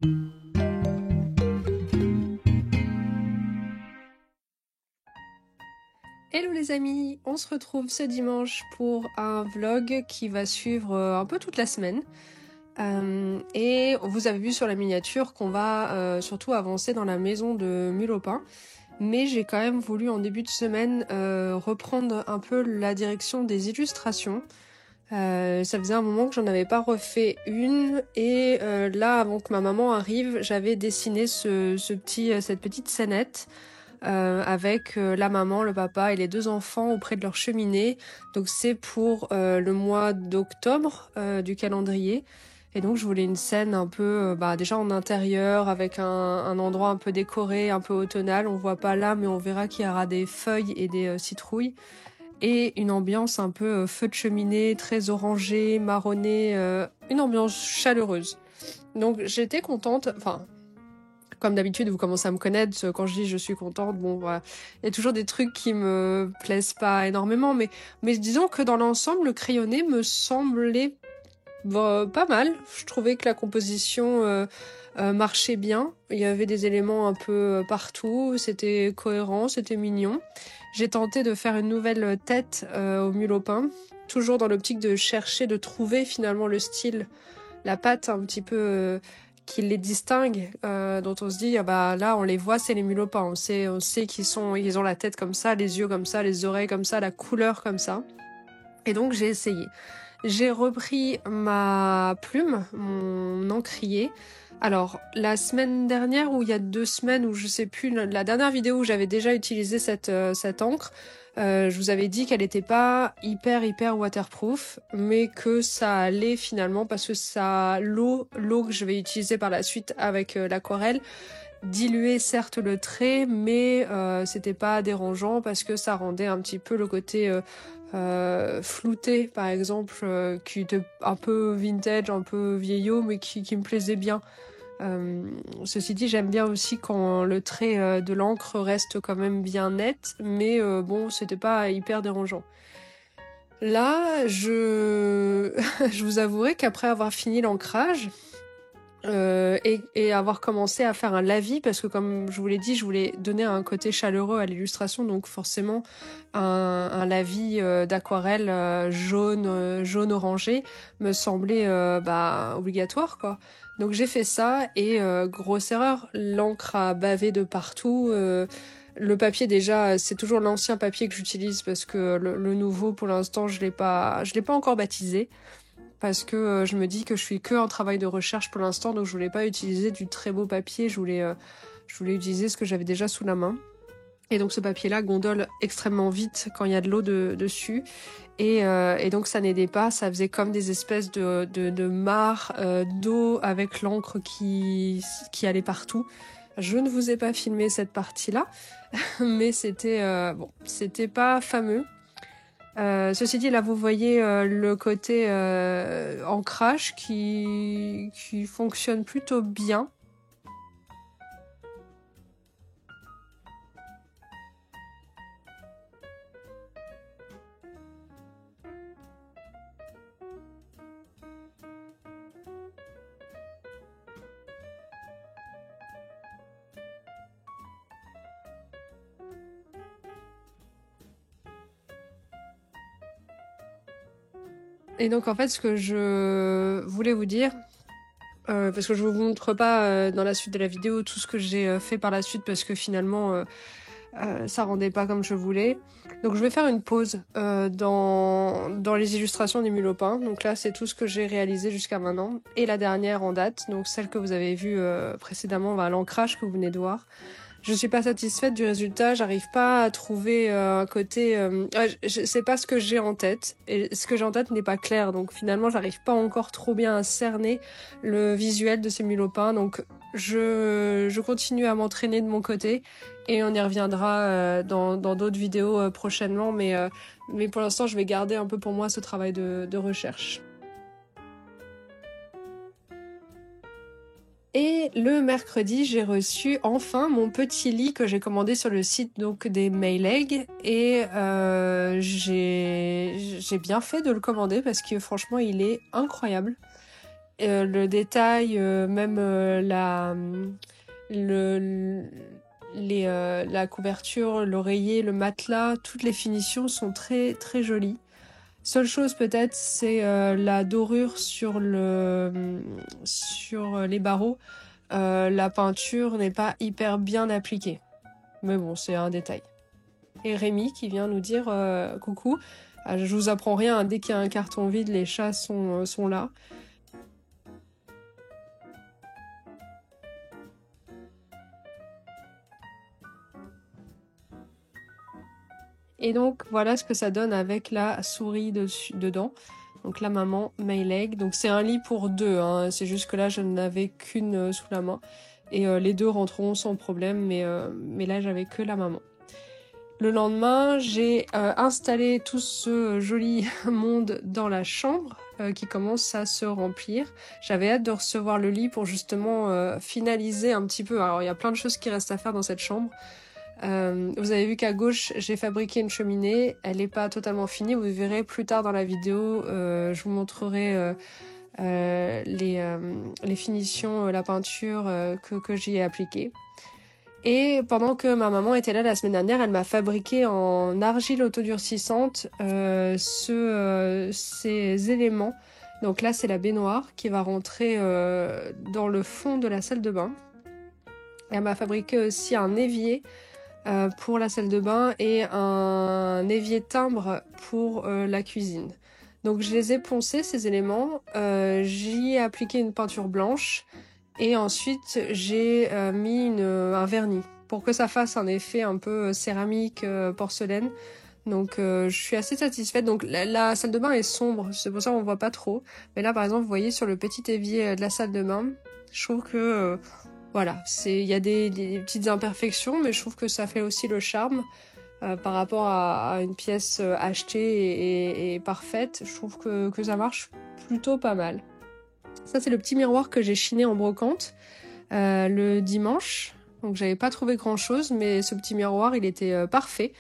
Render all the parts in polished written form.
Hello les amis, on se retrouve ce dimanche pour un vlog qui va suivre un peu toute la semaine. Et vous avez vu sur la miniature qu'on va surtout avancer dans la maison de Mulopin. Mais j'ai quand même voulu en début de semaine reprendre un peu la direction des illustrations. Ça faisait un moment que j'en avais pas refait une et là avant que ma maman arrive j'avais dessiné cette petite scénette avec la maman, le papa et les deux enfants auprès de leur cheminée. Donc c'est pour le mois d'octobre du calendrier. Et donc je voulais une scène un peu déjà en intérieur avec un endroit un peu décoré, un peu automnal. On voit pas là mais on verra qu'il y aura des feuilles et des citrouilles. Et une ambiance un peu feu de cheminée, très orangée, marronnée, une ambiance chaleureuse. Donc j'étais contente, enfin comme d'habitude vous commencez à me connaître, quand je dis je suis contente, bon voilà, il y a toujours des trucs qui me plaisent pas énormément, mais disons que dans l'ensemble le crayonné me semblait pas mal. Je trouvais que la composition marchait bien, il y avait des éléments un peu partout, c'était cohérent, c'était mignon. J'ai tenté de faire une nouvelle tête au Mulopin, toujours dans l'optique de chercher, de trouver finalement le style, la patte un petit peu qui les distingue, dont on se dit ah bah là on les voit, c'est les Mulopins, on sait ils ont la tête comme ça, les yeux comme ça, les oreilles comme ça, la couleur comme ça. Et donc j'ai essayé. J'ai repris ma plume, mon encrier. Alors, la semaine dernière, ou il y a 2 semaines, ou je sais plus, la dernière vidéo où j'avais déjà utilisé cette encre, je vous avais dit qu'elle n'était pas hyper waterproof, mais que ça allait finalement parce que l'eau que je vais utiliser par la suite avec l'aquarelle, diluait certes le trait, mais c'était pas dérangeant parce que ça rendait un petit peu le côté flouté par exemple, qui était un peu vintage, un peu vieillot, mais qui me plaisait bien. Ceci dit, j'aime bien aussi quand le trait de l'encre reste quand même bien net, mais bon, c'était pas hyper dérangeant. Là, je vous avouerai qu'après avoir fini l'ancrage, et avoir commencé à faire un lavis, parce que comme je vous l'ai dit, je voulais donner un côté chaleureux à l'illustration, donc forcément un lavis d'aquarelle jaune orangé me semblait obligatoire quoi. Donc j'ai fait ça et grosse erreur, l'encre a bavé de partout. Le papier déjà, c'est toujours l'ancien papier que j'utilise parce que le nouveau pour l'instant je l'ai pas encore baptisé. Parce que je me dis que je suis que en travail de recherche pour l'instant, donc je voulais pas utiliser du très beau papier, je voulais utiliser ce que j'avais déjà sous la main. Et donc ce papier-là gondole extrêmement vite quand il y a de l'eau dessus, et donc ça n'aidait pas, ça faisait comme des espèces de mares d'eau avec l'encre qui allait partout. Je ne vous ai pas filmé cette partie-là, mais c'était pas fameux. Ceci dit, là vous voyez le côté ancrage qui fonctionne plutôt bien. Et donc en fait ce que je voulais vous dire, parce que je vous montre pas dans la suite de la vidéo tout ce que j'ai fait par la suite parce que finalement ça rendait pas comme je voulais. Donc je vais faire une pause dans les illustrations des Mulopins. Donc là c'est tout ce que j'ai réalisé jusqu'à maintenant. Et la dernière en date, donc celle que vous avez vue précédemment, l'ancrage que vous venez de voir. Je suis pas satisfaite du résultat, j'arrive pas à trouver un côté... c'est pas ce que j'ai en tête, et ce que j'ai en tête n'est pas clair, donc finalement j'arrive pas encore trop bien à cerner le visuel de ces Mulopins, donc je continue à m'entraîner de mon côté, et on y reviendra dans d'autres vidéos prochainement, mais pour l'instant je vais garder un peu pour moi ce travail de recherche. Et le mercredi, j'ai reçu enfin mon petit lit que j'ai commandé sur le site donc des Mayleg, et j'ai bien fait de le commander parce que franchement il est incroyable. le détail, même le, la couverture, l'oreiller, le matelas, toutes les finitions sont très très jolies. Seule chose peut-être, c'est la dorure sur les barreaux. La peinture n'est pas hyper bien appliquée. Mais bon, c'est un détail. Et Rémi qui vient nous dire coucou. Je vous apprends rien, hein, dès qu'il y a un carton vide, les chats sont là. Et donc voilà ce que ça donne avec la souris dedans. Donc la maman, Mayleg. Donc c'est un lit pour deux, hein. C'est juste que là je n'avais qu'une sous la main. Et les deux rentreront sans problème, mais là j'avais que la maman. Le lendemain, j'ai installé tout ce joli monde dans la chambre qui commence à se remplir. J'avais hâte de recevoir le lit pour justement finaliser un petit peu. Alors il y a plein de choses qui restent à faire dans cette chambre. Vous avez vu qu'à gauche, j'ai fabriqué une cheminée. Elle n'est pas totalement finie. Vous verrez plus tard dans la vidéo. Je vous montrerai les finitions, la peinture que j'y ai appliquée. Et pendant que ma maman était là la semaine dernière, elle m'a fabriqué en argile autodurcissante ces éléments. Donc là, c'est la baignoire qui va rentrer dans le fond de la salle de bain. Elle m'a fabriqué aussi un évier pour la salle de bain et un évier timbre pour la cuisine. Donc je les ai poncés, ces éléments. J'y ai appliqué une peinture blanche. Et ensuite, j'ai mis un vernis pour que ça fasse un effet un peu céramique, porcelaine. Donc, je suis assez satisfaite. Donc, la salle de bain est sombre, c'est pour ça qu'on voit pas trop. Mais là, par exemple, vous voyez sur le petit évier de la salle de bain, je trouve que, voilà, il y a des petites imperfections, mais je trouve que ça fait aussi le charme par rapport à une pièce achetée et parfaite. Je trouve que ça marche plutôt pas mal. Ça, c'est le petit miroir que j'ai chiné en brocante le dimanche. Donc, j'avais pas trouvé grand-chose, mais ce petit miroir, il était parfait.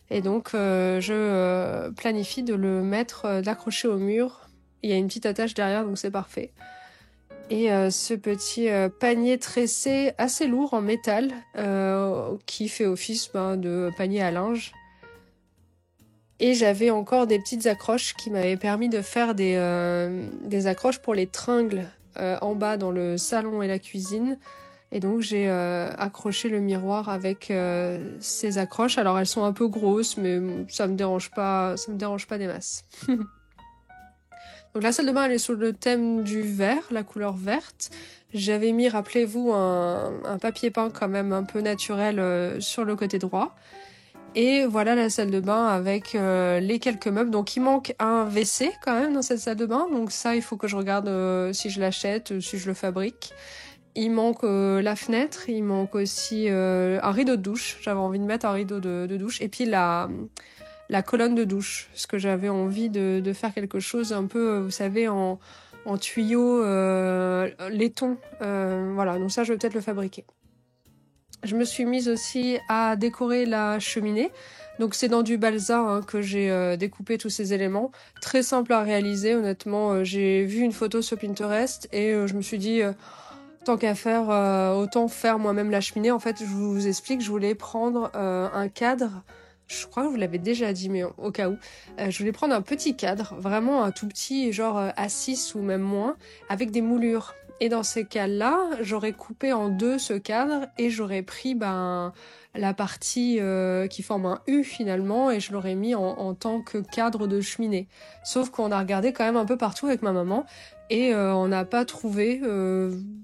Et donc, je planifie de le mettre, d'accrocher au mur. Il y a une petite attache derrière, donc c'est parfait. Et ce petit panier tressé assez lourd en métal qui fait office de panier à linge. Et j'avais encore des petites accroches qui m'avaient permis de faire des accroches pour les tringles en bas dans le salon et la cuisine. Et donc j'ai accroché le miroir avec ces accroches. Alors elles sont un peu grosses, mais ça me dérange pas des masses. Donc la salle de bain elle est sur le thème du vert, la couleur verte. J'avais mis, rappelez-vous, un papier peint quand même un peu naturel sur le côté droit. Et voilà la salle de bain avec les quelques meubles. Donc il manque un WC quand même dans cette salle de bain. Donc ça, il faut que je regarde si je l'achète, si je le fabrique. Il manque la fenêtre, il manque aussi un rideau de douche. J'avais envie de mettre un rideau de douche. Et puis la colonne de douche. Parce que j'avais envie de faire quelque chose un peu, vous savez, en tuyau laiton. Voilà, donc ça, je vais peut-être le fabriquer. Je me suis mise aussi à décorer la cheminée. Donc c'est dans du balsa que j'ai découpé tous ces éléments. Très simple à réaliser, honnêtement. J'ai vu une photo sur Pinterest et je me suis dit, tant qu'à faire, autant faire moi-même la cheminée. En fait, je vous explique, je voulais prendre un cadre. Je crois que je vous l'avais déjà dit, mais au cas où. Je voulais prendre un petit cadre, vraiment un tout petit, genre A6 ou même moins, avec des moulures. Et dans ces cas-là, j'aurais coupé en deux ce cadre et j'aurais pris la partie qui forme un U finalement et je l'aurais mis en tant que cadre de cheminée. Sauf qu'on a regardé quand même un peu partout avec ma maman et on n'a pas trouvé.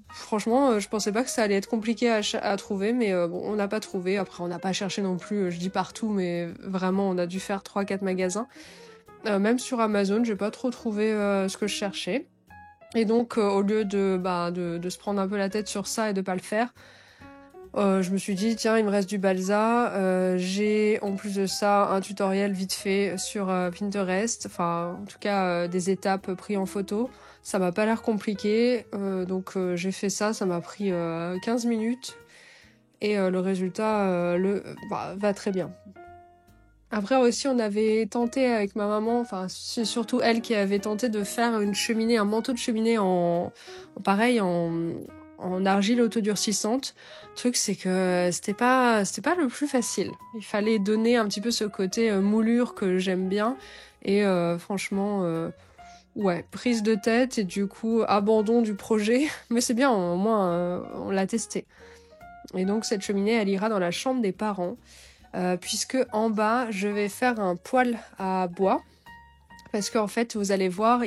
Franchement, je pensais pas que ça allait être compliqué à trouver, mais bon, on n'a pas trouvé. Après, on n'a pas cherché non plus, je dis partout, mais vraiment, on a dû faire 3-4 magasins. Même sur Amazon, j'ai pas trop trouvé ce que je cherchais. Et donc, au lieu de se prendre un peu la tête sur ça et de pas le faire, je me suis dit, tiens, il me reste du balsa. J'ai, en plus de ça, un tutoriel vite fait sur Pinterest. Enfin, en tout cas, des étapes prises en photo. Ça m'a pas l'air compliqué. Donc, j'ai fait ça. Ça m'a pris 15 minutes. Et le résultat va très bien. Après aussi, on avait tenté avec ma maman, enfin c'est surtout elle qui avait tenté de faire une cheminée, un manteau de cheminée pareil, en argile autodurcissante. Le truc, c'est que c'était pas le plus facile. Il fallait donner un petit peu ce côté moulure que j'aime bien. Et franchement, ouais, prise de tête et du coup, abandon du projet. Mais c'est bien, au moins, on l'a testé. Et donc, cette cheminée, elle ira dans la chambre des parents. Puisque en bas, je vais faire un poêle à bois. Parce qu'en fait, vous allez voir,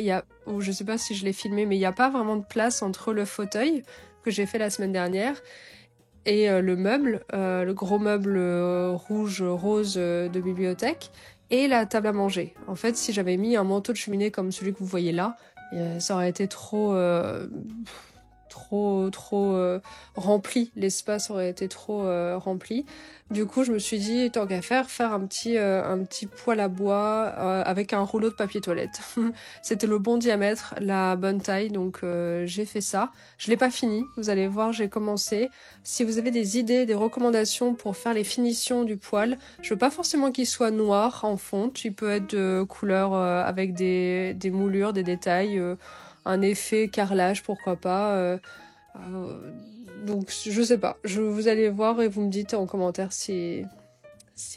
ou je sais pas si je l'ai filmé, mais il n'y a pas vraiment de place entre le fauteuil que j'ai fait la semaine dernière et le meuble, le gros meuble rouge rose de bibliothèque et la table à manger. En fait, si j'avais mis un manteau de cheminée comme celui que vous voyez là, ça aurait été trop rempli, l'espace aurait été trop rempli. Du coup, je me suis dit, tant qu'à faire un petit poêle à bois avec un rouleau de papier toilette. C'était le bon diamètre, la bonne taille, donc j'ai fait ça. Je l'ai pas fini, vous allez voir, j'ai commencé. Si vous avez des idées, des recommandations pour faire les finitions du poêle, je veux pas forcément qu'il soit noir en fonte, il peut être de couleur avec des moulures, des détails, un effet carrelage, pourquoi pas. Donc je sais pas, vous allez voir et vous me dites en commentaire si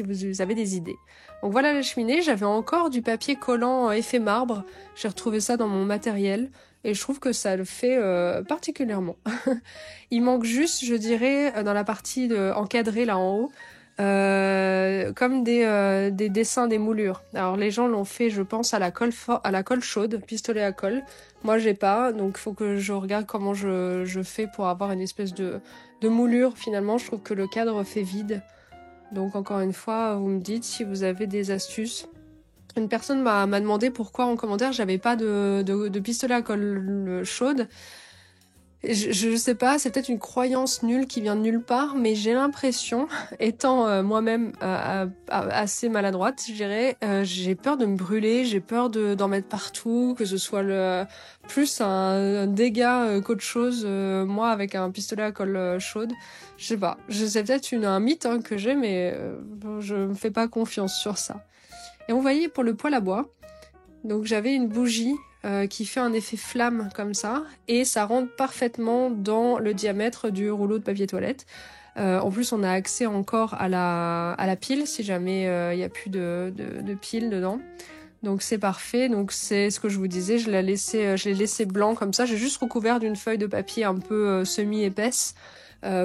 vous avez des idées. Donc voilà la cheminée, j'avais encore du papier collant effet marbre, j'ai retrouvé ça dans mon matériel et je trouve que ça le fait particulièrement. Il manque juste, je dirais, dans la partie encadrée là en haut, comme des dessins, des moulures. Alors les gens l'ont fait, je pense, à la colle chaude, pistolet à colle. Moi j'ai pas, donc il faut que je regarde comment je fais pour avoir une espèce de moulure. Finalement, je trouve que le cadre fait vide. Donc encore une fois, vous me dites si vous avez des astuces. Une personne m'a demandé pourquoi en commentaire j'avais pas de pistolet à colle chaude. Je sais pas, c'est peut-être une croyance nulle qui vient de nulle part, mais j'ai l'impression, étant moi-même assez maladroite, je dirais, j'ai peur de me brûler, j'ai peur d'en mettre partout, que ce soit plus un dégât qu'autre chose, moi avec un pistolet à colle chaude. Je sais pas, c'est peut-être un mythe hein, que j'ai, mais je me fais pas confiance sur ça. Et vous voyez, pour le poêle à bois, donc j'avais une bougie qui fait un effet flamme comme ça, et ça rentre parfaitement dans le diamètre du rouleau de papier toilette. En plus, on a accès encore à la pile, si jamais il n'y a plus de pile dedans. Donc c'est parfait, donc c'est ce que je vous disais, je l'ai laissé blanc comme ça, j'ai juste recouvert d'une feuille de papier un peu semi-épaisse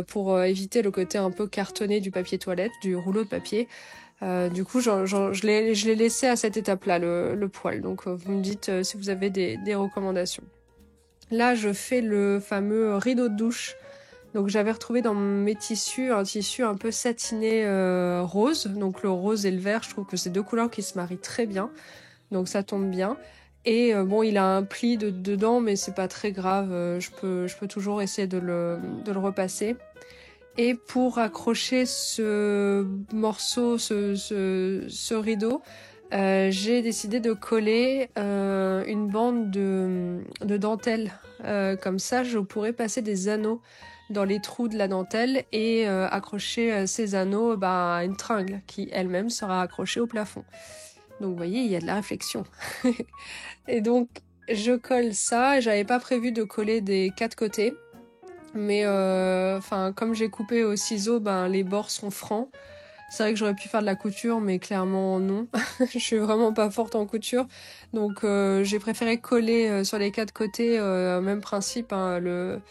pour éviter le côté un peu cartonné du papier toilette, du rouleau de papier. Du coup, je l'ai laissé à cette étape-là, le poêle. Donc, vous me dites si vous avez des recommandations. Là, je fais le fameux rideau de douche. Donc, j'avais retrouvé dans mes tissus un tissu un peu satiné rose. Donc, le rose et le vert, je trouve que c'est deux couleurs qui se marient très bien. Donc, ça tombe bien. Et bon, il a un pli dedans, mais c'est pas très grave. Je peux toujours essayer de le repasser. Et pour accrocher ce morceau, ce rideau, j'ai décidé de coller une bande de dentelle. Comme ça, je pourrais passer des anneaux dans les trous de la dentelle et accrocher ces anneaux à une tringle qui elle-même sera accrochée au plafond. Donc vous voyez, il y a de la réflexion. Et donc, je colle ça. J'avais pas prévu de coller des quatre côtés. Mais comme j'ai coupé au ciseau, les bords sont francs. C'est vrai que j'aurais pu faire de la couture, mais clairement non. Je suis vraiment pas forte en couture. Donc j'ai préféré coller sur les quatre côtés, même principe, hein, le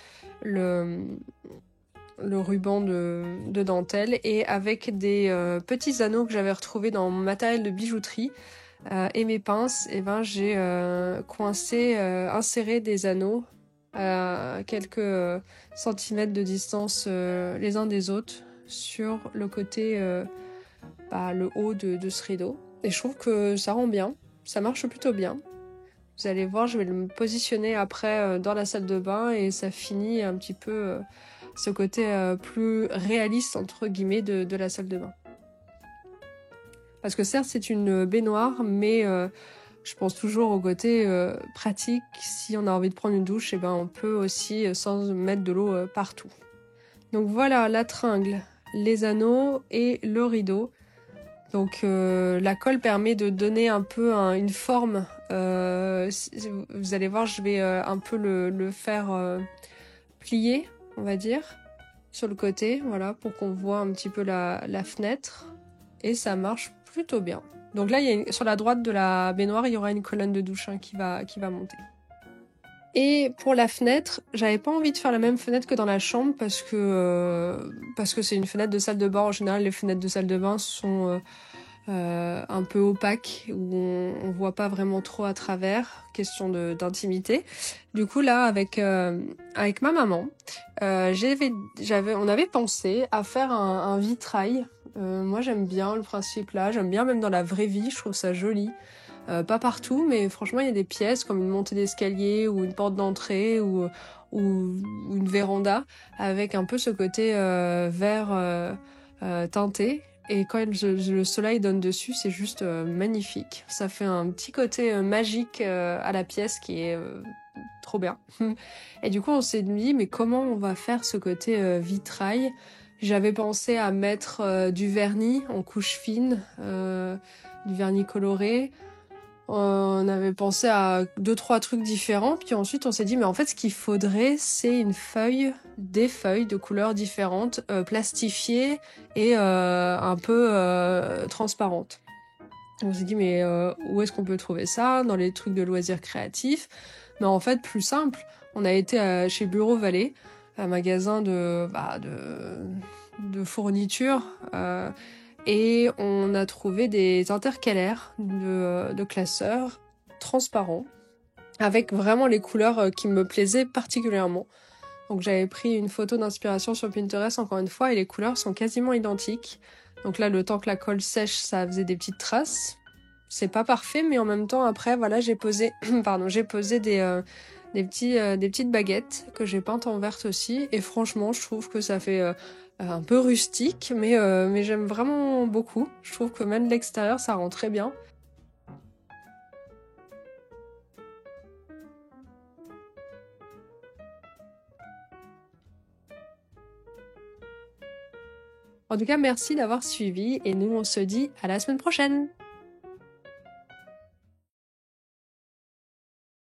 ruban de dentelle. Et avec des petits anneaux que j'avais retrouvés dans mon matériel de bijouterie et mes pinces, j'ai inséré des anneaux à quelques centimètres de distance les uns des autres sur le côté, le haut de ce rideau. Et je trouve que ça rend bien, ça marche plutôt bien. Vous allez voir, je vais le positionner après dans la salle de bain et ça finit un petit peu ce côté plus réaliste entre guillemets de la salle de bain. Parce que certes c'est une baignoire, mais je pense toujours au côté pratique. Si on a envie de prendre une douche, on peut aussi sans mettre de l'eau partout. Donc voilà la tringle, les anneaux et le rideau Donc la colle permet de donner un peu une forme. Vous allez voir, je vais un peu le faire plier, on va dire, sur le côté, voilà, pour qu'on voit un petit peu la fenêtre. Et ça marche plutôt bien. Donc là, sur la droite de la baignoire, il y aura une colonne de douche qui va monter. Et pour la fenêtre, j'avais pas envie de faire la même fenêtre que dans la chambre parce que c'est une fenêtre de salle de bain. En général, les fenêtres de salle de bain sont un peu opaques où on voit pas vraiment trop à travers, question d'intimité. Du coup là, avec ma maman, on avait pensé à faire un vitrail. Moi j'aime bien le principe là, j'aime bien même dans la vraie vie, je trouve ça joli. Pas partout, mais franchement, il y a des pièces comme une montée d'escalier ou une porte d'entrée ou une véranda avec un peu ce côté vert teinté. Et quand le soleil donne dessus, c'est juste magnifique. Ça fait un petit côté magique à la pièce qui est trop bien. Et du coup, on s'est dit, mais comment on va faire ce côté vitrail ? J'avais pensé à mettre du vernis en couche fine, du vernis coloré. On avait pensé à 2-3 trucs différents, puis ensuite on s'est dit mais en fait ce qu'il faudrait c'est des feuilles de couleurs différentes, plastifiées et un peu transparentes. On s'est dit mais où est-ce qu'on peut trouver ça? Dans les trucs de loisirs créatifs. Mais en fait plus simple, on a été chez Bureau Vallée, un magasin de fournitures. Et on a trouvé des intercalaires de classeurs transparents avec vraiment les couleurs qui me plaisaient particulièrement. Donc j'avais pris une photo d'inspiration sur Pinterest encore une fois et les couleurs sont quasiment identiques. Donc là, le temps que la colle sèche, ça faisait des petites traces. C'est pas parfait, mais en même temps, après, voilà, j'ai posé des petites baguettes que j'ai peintes en verte aussi. Et franchement, je trouve que ça fait un peu rustique, mais j'aime vraiment beaucoup. Je trouve que même de l'extérieur, ça rend très bien. En tout cas, merci d'avoir suivi et nous, on se dit à la semaine prochaine.